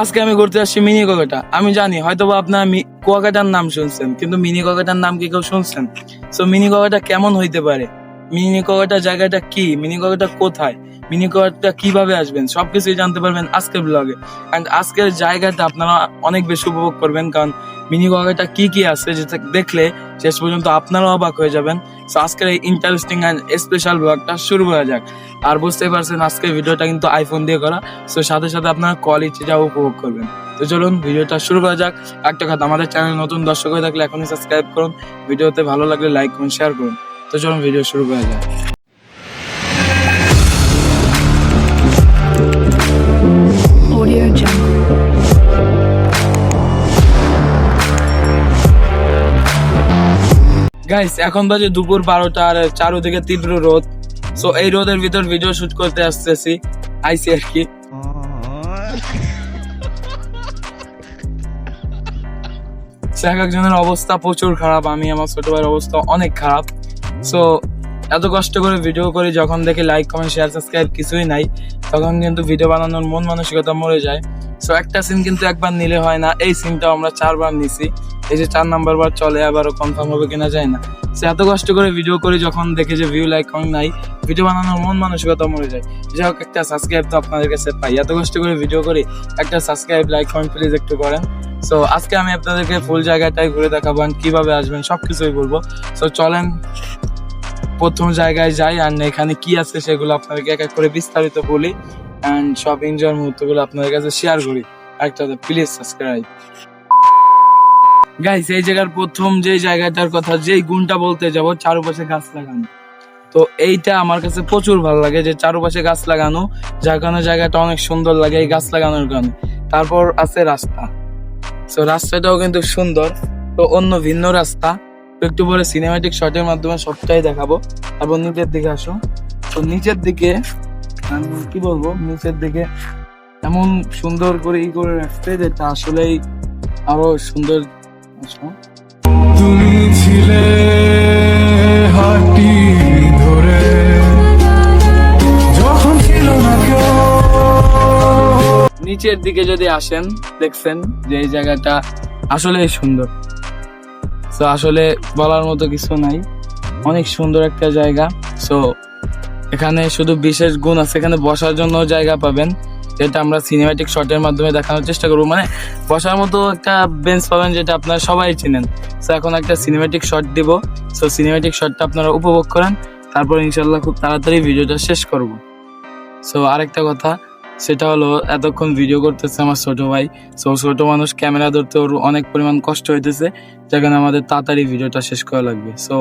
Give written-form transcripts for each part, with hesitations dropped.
আজকে আমি ঘুরতে আসছি মিনি কুয়াকাটা। আমি জানি হয়তোবা আপনারা কুয়াকাটার নাম শুনছেন, কিন্তু মিনি কুয়াকাটার নাম কি কেউ শুনছেন? সো মিনি কুয়াকাটা কেমন হইতে পারে, মিনি কুয়াকাটা জায়গাটা কি, মিনি কুয়াকাটা কোথায়, মিনি কুয়াকাটা কিভাবে আসবেন, সবকিছুই জানতে পারবেন আজকের ব্লগে। অ্যান্ড আজকের জায়গাটা আপনারা অনেক বেশি উপভোগ করবেন, কারণ মিনি কুয়াকাটা কি কি আছে যেটা দেখলে শেষ পর্যন্ত আপনারাও অবাক হয়ে যাবেন। সো আজকের এই ইন্টারেস্টিং অ্যান্ড স্পেশাল ব্লগটা শুরু করা যাক। আর বুঝতেই পারছেন আজকের ভিডিওটা কিন্তু আইফোন দিয়ে করা, সো সাথে সাথে আপনারা কোয়ালিটিটাও উপভোগ করবেন। তো চলুন ভিডিওটা শুরু করা যাক। একটা কথা, আমাদের চ্যানেল নতুন দর্শক হয়ে থাকলে এখনই সাবস্ক্রাইব করুন, ভিডিওতে ভালো লাগলে লাইক করুন, শেয়ার করুন। তো চলুন ভিডিও শুরু করা যাক। Audio Jungle. গাইস, এখন বাজে দুপুর 12টা আর চারদিকে তীব্র রোদ। সো এই রোদের ভিতর ভিডিও শুট করতে আইসি আর কি। এক একজনের অবস্থা প্রচুর খারাপ, আমি আমার ছোট ভাইয়ের অবস্থা অনেক খারাপ। সো এত কষ্ট করে ভিডিও করি, যখন দেখি লাইক কমেন্ট শেয়ার সাবস্ক্রাইব কিছুই নাই, তখন কিন্তু ভিডিও বানানোর মন মানসিকতা মরে যায়। সো একটা সিন কিন্তু একবার নিলে হয় না, এই সিনটা আমরা 4বার নিছি। এই যে 4 নাম্বার বার চলে, আবারও কনফার্ম হবে কিনা যায় না। সো এত কষ্ট করে ভিডিও করি, যখন দেখে যে ভিউ লাইক কমেন্ট নাই, ভিডিও বানানোর মন মানসিকতা মরে যায়। যাই হোক, একটা সাবস্ক্রাইব তো আপনাদের কাছে পাই, এত কষ্ট করে ভিডিও করি, একটা সাবস্ক্রাইব লাইক কমেন্ট প্লিজ একটু করেন। সো আজকে আমি আপনাদেরকে ফুল জায়গাটাই ঘুরে দেখাবো, কিভাবে আসবেন সবকিছুই বলবো। সো চলেন প্রথম জায়গায় যাই, আর এখানে কি আছে সেগুলো আপনাদেরকে এক এক করে বিস্তারিত বলি, অ্যান্ড সব এনজয়ের মুহূর্তগুলো আপনাদের কাছে শেয়ার করি। একটা প্লিজ সাবস্ক্রাইব। গাইস, এই জায়গার প্রথম যে জায়গাটার কথা, যেই গুণটা বলতে যাব, চারপাশে গাছ লাগানো। তো এইটা আমার কাছে প্রচুর ভালো লাগে, যে চারপাশে গাছ লাগানো, যার কারণে জায়গাটা অনেক সুন্দর লাগে এই গাছ লাগানোর কারণে। তারপর আছে রাস্তা। তো রাস্তাটাও কিন্তু সুন্দর, তো অন্য ভিন্ন রাস্তা। একটু পরে সিনেমাটিক শটের মাধ্যমে সবটাই দেখাবো। তারপর নিচের দিকে আসো। তো নিচের দিকে আমি কি বলবো, নিচের দিকে এমন সুন্দর করে করে রাখতে, যেটা আসলেই আরো সুন্দর। তুমি ছিলে হাঁটি ধরে, যখন ছিল না কেউ। নিচের দিকে যদি আসেন, দেখছেন যে এই জায়গাটা আসলেই সুন্দর। তো আসলে বলার মতো কিছু নাই, অনেক সুন্দর একটা জায়গা। সো এখানে শুধু বিশেষ গুণ আছে, এখানে বসার জন্য জায়গা পাবেন, যেটা আমরা সিনেমাটিক শটের মাধ্যমে দেখানোর চেষ্টা করবো। মানে বসার মতো একটা বেঞ্চ পাবেন, যেটা আপনারা সবাই চিনেন। সো এখন একটা সিনেমাটিক শট দিব। সো সিনেমাটিক শটটা আপনারা উপভোগ করেন, তারপর ইনশাল্লাহ খুব তাড়াতাড়ি ভিডিওটা শেষ করব। সো আরেকটা কথা, সেটা হলো এতক্ষণ ভিডিও করতেছে আমার ছোট ভাই। সো ছোট মানুষ, ক্যামেরা ধরতে ওর অনেক পরিমাণ কষ্ট হইতেছে, যার কারণে আমাদের তাড়াতাড়ি ভিডিওটা শেষ করা লাগবে। সো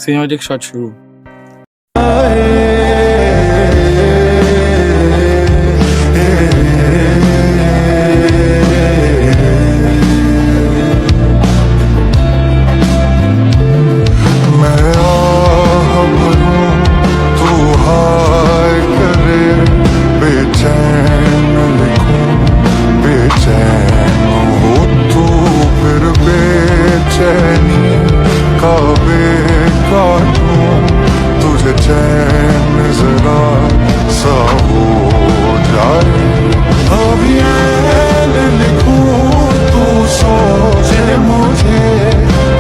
সিনেমাটিক শট শুরু। तुझे चैन जरा सा हो जाए, अभी लिखूं तू सोचे मुझे,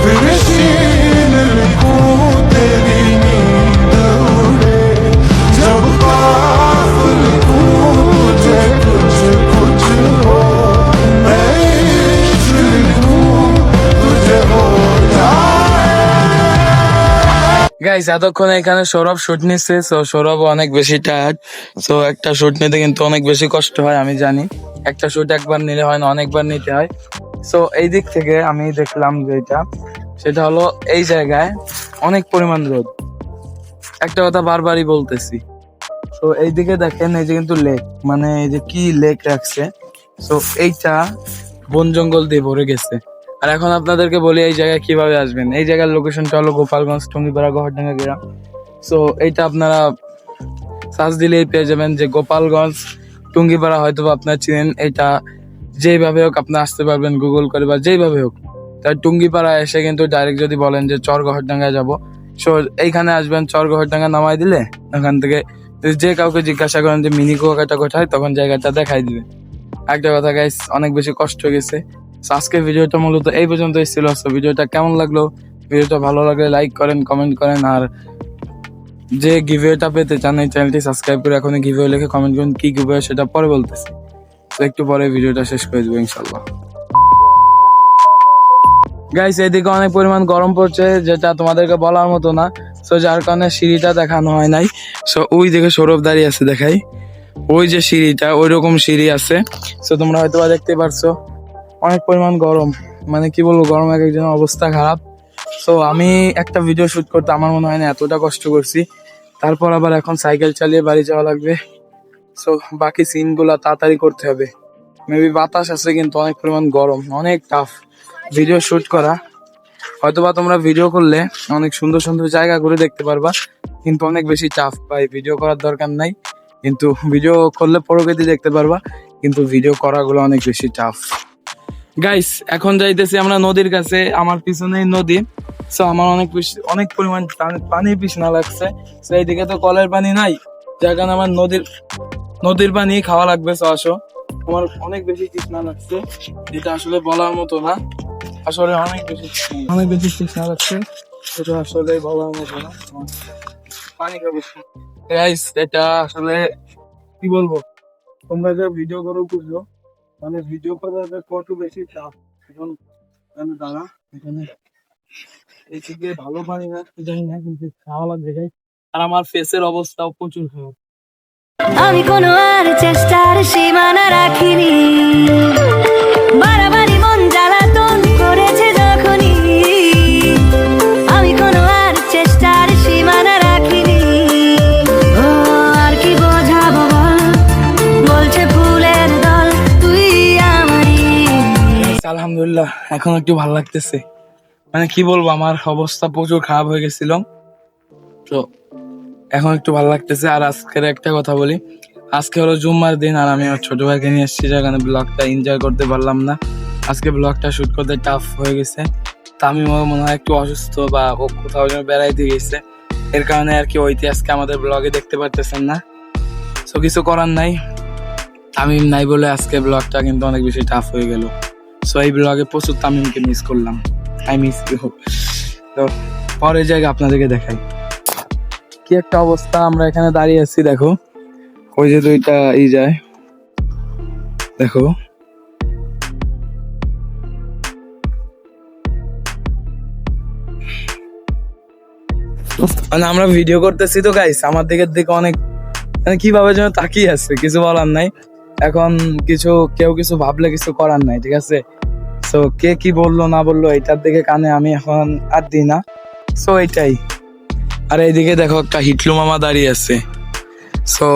फिर सीन लिखूं तेरी नींद उड़े, जब पास लिखूं तुझे कुछ कुछ हो, मैं इश्क लिखूं तुझे हो जाए। গাইস, এতক্ষণ এখানে সৌরভ শুট নিচ্ছে। সো সৌরভ অনেক বেশি টায়ার্ড। সো একটা শুট নিতে কিন্তু অনেক বেশি কষ্ট হয়, আমি জানি। একটা শুট একবার নিলে হয় না, অনেকবার নিতে হয়। সো এই দিক থেকে আমি দেখলাম যেটা, সেটা হলো এই জায়গায় অনেক পরিমাণ রোদ। একটা কথা বারবারই বলতেছি। তো এইদিকে দেখেন, এই যে কিন্তু লেক, মানে এই যে কি লেক রাখছে। সো এইটা বন জঙ্গল দিয়ে ভরে গেছে। আর এখন আপনাদেরকে বলি এই জায়গায় কিভাবে আসবেন। এই জায়গার লোকেশনটা হলো গোপালগঞ্জ, টুঙ্গিপাড়া, গহরডাঙ্গা গ্রাম। সো এইটা আপনারা সার্চ দিলেই পেয়ে যাবেন, যে গোপালগঞ্জ টুঙ্গিপাড়া হয়তো আপনারা চিনেন। এটা যেইভাবে হোক আপনি আসতে পারবেন গুগল করে, বা যেইভাবে হোক। তাই টুঙ্গিপাড়া এসে কিন্তু ডাইরেক্ট যদি বলেন যে চর গহরডাঙ্গায় যাবো, সো এইখানে আসবেন, চর গহরডাঙ্গা নামাই দিলে ওখান থেকে যে কাউকে জিজ্ঞাসা করেন যে মিনি কুয়াকাটা কোথায়, তখন জায়গাটা দেখাই দিবে। একটা কথা গাইস, অনেক বেশি কষ্ট হয়ে গেছে। So, আজকের ভিডিওটা মূলত এই পর্যন্তই ছিল। So, ভিডিওটা কেমন লাগলো, ভিডিওটা ভালো লাগলে লাইক করেন, কমেন্ট করেন, আর যে গিভওয়েটা পেতে চান এই চ্যানেলটি সাবস্ক্রাইব করে এখনই গিভওয়ে লিখে কমেন্ট করুন কি গিভওয়ে সেটা পরে বলতেছি। তো একটু পরে ভিডিওটা শেষ করে দেবো ইনশাল্লাহ। গাইস এদিকে অনেক পরিমাণ গরম পড়ছে, যেটা তোমাদেরকে বলার মতো না। সো যার কারণে সিঁড়িটা দেখানো হয় নাই। সো ওই দিকে সৌরভ দাঁড়িয়ে আছে, দেখাই ওই যে সিঁড়িটা, ওই রকম সিঁড়ি আছে। সো তোমরা হয়তো দেখতে পারছো অনেক পরিমাণ গরম, মানে কি বলবো, গরম এক একজনের অবস্থা খারাপ। সো আমি একটা ভিডিও শুট করতে আমার মনে হয় না এতটা কষ্ট করছি। তারপর আবার এখন সাইকেল চালিয়ে বাড়ি যাওয়া লাগবে। সো বাকি সিনগুলো তাড়াতাড়ি করতে হবে। মেবি বাতাস আছে কিন্তু অনেক পরিমাণ গরম, অনেক টাফ ভিডিও শুট করা। হয়তোবা তোমরা ভিডিও করলে অনেক সুন্দর সুন্দর জায়গা ঘুরে দেখতে পারবা, কিন্তু অনেক বেশি টাফ ভাই। ভিডিও করার দরকার নাই, কিন্তু ভিডিও করলে প্রকৃতি দেখতে পারবা, কিন্তু ভিডিও করাগুলো অনেক বেশি টাফ। গাইস এখন যাইতেছি আমরা নদীর কাছে, আমার পিছনেই নদী। সো আমার অনেক পরিমাণ পানি পিছনা লাগছে। সো এইদিকে তো কলের পানি নাই, যার কারণে আমার নদীর পানি খাওয়া লাগবে। সো আসো, আমার অনেক বেশি তৃষ্ণা লাগছে, যেটা আসলে বলার মতো না। আসলে অনেক বেশি তৃষ্ণা লাগছে, সেটা আসলে বলার মতো না। পানি খাবো গাইস, এটা আসলে কি বলবো, তোমরা যে ভিডিও করো বুঝলো, মানে ভিডিও করার কত বেশি চাপ। এখন দাঁড়া এখানে এদিকে ভালো পানি না জানি না, কিন্তু খাওয়া লাগবে গাইস। আর আমার ফেসের অবস্থাও প্রচুর খারাপ। আমি কোনো আর চেষ্টার সীমানা রাখিনি, বাড়াবাড়ি মন জ্বালাতন করেছে যখনই। আমি কোনো আর চেষ্টার সীমানা রাখিনি। ও আর কি বোঝাবো বল, বলছে ফুলের দল তুই আমারই। আলহামদুলিল্লাহ এখন একটু ভালো লাগতেছে। মানে কি বলবো, আমার অবস্থা প্রচুর খারাপ হয়ে গেছিল, তো এখন একটু ভালো লাগতেছে। আর আজকের একটা কথা বলি, আজকে হলো জুম্মার দিন, আর আমি আমার ছোট ভাইকে নিয়ে এসেছি, যেখানে ব্লগটা এনজয় করতে পারলাম না। আজকে ব্লগটা শুট করতে টাফ হয়ে গেছে। তা আমি মনে হয় একটু অসুস্থ, বা ও কোথাও যেন বেড়াইতে গেছে, এর কারণে আর কি ওইতে আজকে আমাদের ব্লগে দেখতে পারতেছেন না। সো কিছু করার নাই, তামিম নাই বলে আজকে ব্লগটা কিন্তু অনেক বেশি টাফ হয়ে গেল। সো এই ব্লগে প্রচুর তামিমকে মিস করলাম, আই মিস ইউ। তো পরের জায়গায় আপনাদেরকে দেখাই কি একটা অবস্থা। আমরা এখানে দাঁড়িয়ে আছি, দেখো ওই যে দুইটা যায়, দেখো মানে আমরা ভিডিও করতেছি তো গাইস, আমার দিকের দিকে অনেক মানে কিভাবে যেন তাকিয়ে আছে, কিছু বলার নাই। এখন কেউ কিছু ভাবলে কিছু করার নাই, ঠিক আছে। সো কে কি বললো না বললো এটার দিকে কানে আমি এখন আর দিই না। সো এইটাই। আর এইদিকে দেখো একটা হিটলু মামা দাঁড়িয়ে আছে। সো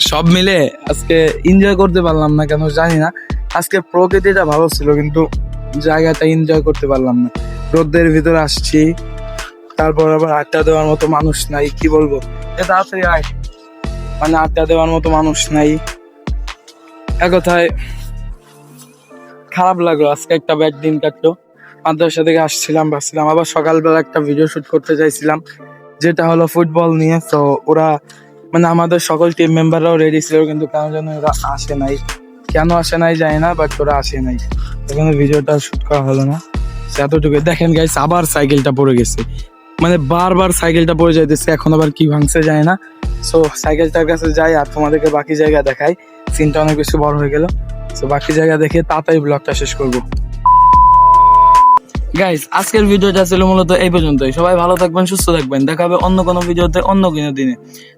সব মিলে আজকে এনজয় করতে পারলাম না, কেন জানি না। আজকে প্রকৃতিটা ভালো ছিল, কিন্তু জায়গাটা এনজয় করতে পারলাম না। রোদের ভিতরে আসছি, তারপর আবার আড্ডা দেওয়ার মতো মানুষ নাই, কি বলবো, তাড়াতাড়ি আয়, মানে আড্ডা দেওয়ার মতো মানুষ নাই। এক কথায় খারাপ লাগলো, আজকে একটা ব্যাড দিন কাটলো। মাদ্রাসা থেকে আসছিলাম, ভাবছিলাম আবার সকালবেলা একটা ভিডিও শুট করতে চাইছিলাম, যেটা হলো ফুটবল নিয়ে। তো ওরা মানে আমাদের সকল টিম মেম্বাররাও রেডি ছিল, কিন্তু কেন যেন ওরা আসে নাই, কেন আসে নাই জানি না, বাট ওরা আসে নাই, এখানে ভিডিওটা শুট করা হলো না। এতটুকু দেখেন গাইস, আবার সাইকেলটা পড়ে গেছে, মানে বারবার সাইকেলটা পড়ে যাইতেছে, এখন আবার কি ভাঙছে যায় না। সো সাইকেলটার কাছে যাই আর তোমাদেরকে বাকি জায়গা দেখাই, সিনটা অনেক বেশি বড় হয়ে গেল। সো বাকি জায়গা দেখে তাড়াতাড়ি ব্লগটা শেষ করবো। গাইস আজকের ভিডিওটা ছিল মূলত এই পর্যন্তই। সবাই ভালো থাকবেন, সুস্থ থাকবেন, দেখা হবে অন্য কোনো ভিডিওতে অন্য কোনো দিনে।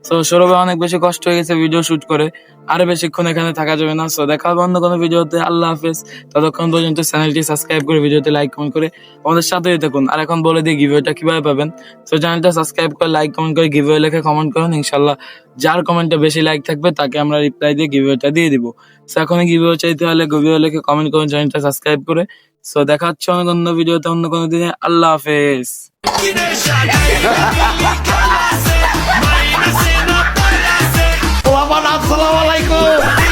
সো সৌরভে অনেক বেশি কষ্ট হয়ে গেছে ভিডিও শুট করে, আরো বেশিক্ষণ এখানে থাকা যাবে না। সো দেখা হবে অন্য কোনো ভিডিওতে। আল্লাহ হাফেজ। ততক্ষণ পর্যন্ত চ্যানেলটি সাবস্ক্রাইব করে ভিডিওতে লাইক কমেন্ট করে আমাদের সাথেই থাকুন। আর এখন বলে দিই গিভওয়েটা কিভাবে পাবেন। সো চ্যানেলটা সাবস্ক্রাইব করে লাইক কমেন্ট করে গিভওয়ে লিখে কমেন্ট করুন, ইনশাল্লাহ যার কমেন্টে বেশি লাইক থাকবে তাকে আমরা রিপ্লাই দিয়ে গিভওয়েটা দিয়ে দিব। সো এখনই গিভওয়ে চাইতে হলে গিভওয়ে লিখে কমেন্ট করুন, চ্যানেলটা সাবস্ক্রাইব করে। সো দেখা হচ্ছে অন্য কোনো ভিডিওতে অন্য কোনো দিনে। আল্লাহ হাফেজ। Assalamu alaikum.